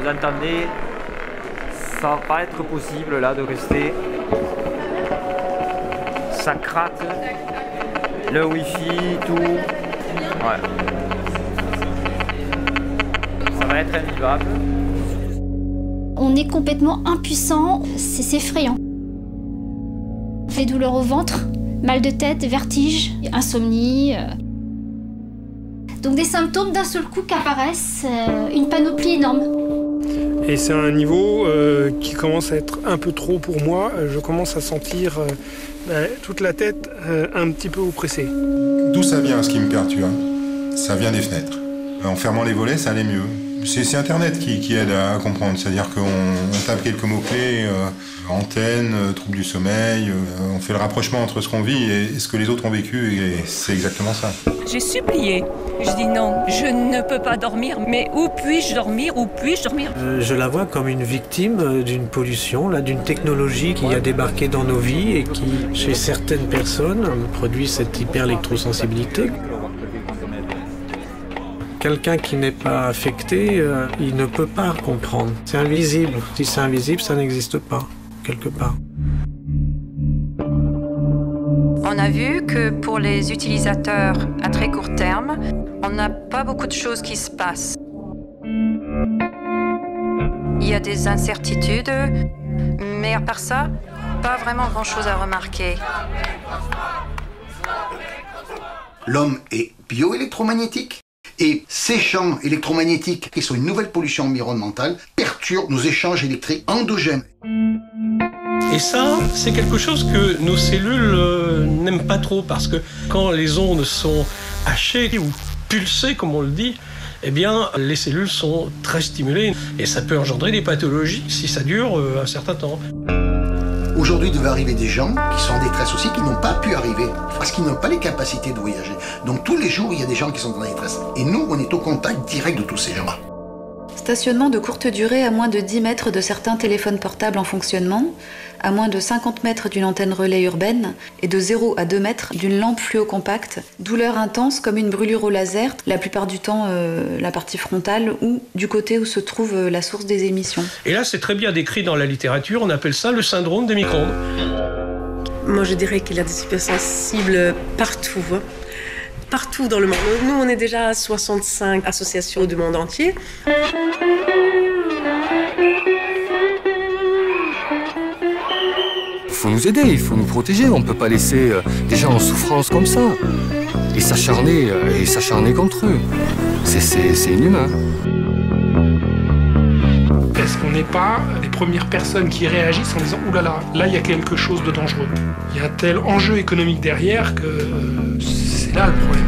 vous entendez, ça va pas être possible là de rester. Ça crate, le wifi, tout. Ouais. Ça va être invivable. On est complètement impuissant, c'est effrayant. Les douleurs au ventre, mal de tête, vertige, insomnie. Donc des symptômes d'un seul coup qui apparaissent, une panoplie énorme. Et c'est un niveau qui commence à être un peu trop pour moi. Je commence à sentir toute la tête un petit peu oppressée. D'où ça vient ce qui me perturbe? Ça vient des fenêtres. En fermant les volets, ça allait mieux. C'est Internet qui aide à comprendre. C'est-à-dire qu'on tape quelques mots-clés, antenne, trouble du sommeil, on fait le rapprochement entre ce qu'on vit et ce que les autres ont vécu, et c'est exactement ça. J'ai supplié. Je dis non, je ne peux pas dormir, mais où puis-je dormir, où puis-je dormir? Je la vois comme une victime d'une pollution, d'une technologie qui a débarqué dans nos vies et qui, chez certaines personnes, produit cette hyper-électrosensibilité. Quelqu'un qui n'est pas affecté, il ne peut pas comprendre. C'est invisible. Si c'est invisible, ça n'existe pas, quelque part. On a vu que pour les utilisateurs à très court terme, on n'a pas beaucoup de choses qui se passent. Il y a des incertitudes, mais à part ça, pas vraiment grand-chose à remarquer. L'homme est bioélectromagnétique. Et ces champs électromagnétiques, qui sont une nouvelle pollution environnementale, perturbent nos échanges électriques endogènes. Et ça, c'est quelque chose que nos cellules n'aiment pas trop, parce que quand les ondes sont hachées ou pulsées, comme on le dit, eh bien, les cellules sont très stimulées. Et ça peut engendrer des pathologies si ça dure un certain temps. Aujourd'hui, il devait arriver des gens qui sont en détresse aussi, qui n'ont pas pu arriver, parce qu'ils n'ont pas les capacités de voyager. Donc tous les jours, il y a des gens qui sont en détresse. Et nous, on est au contact direct de tous ces gens-là. Stationnement de courte durée à moins de 10 mètres de certains téléphones portables en fonctionnement, à moins de 50 mètres d'une antenne relais urbaine et de 0 à 2 mètres d'une lampe fluo-compacte. Douleur intense comme une brûlure au laser, la plupart du temps la partie frontale ou du côté où se trouve la source des émissions. Et là, c'est très bien décrit dans la littérature, on appelle ça le syndrome des micro-ondes. Moi, je dirais qu'il y a des hypersensibles partout. Partout dans le monde. Nous, on est déjà à 65 associations du monde entier. Il faut nous aider, il faut nous protéger. On ne peut pas laisser des gens en souffrance comme ça et s'acharner contre eux. C'est inhumain. Est-ce qu'on n'est pas les premières personnes qui réagissent en disant « Ouh là là, là il y a quelque chose de dangereux. Il y a un tel enjeu économique derrière que c'est là le problème ».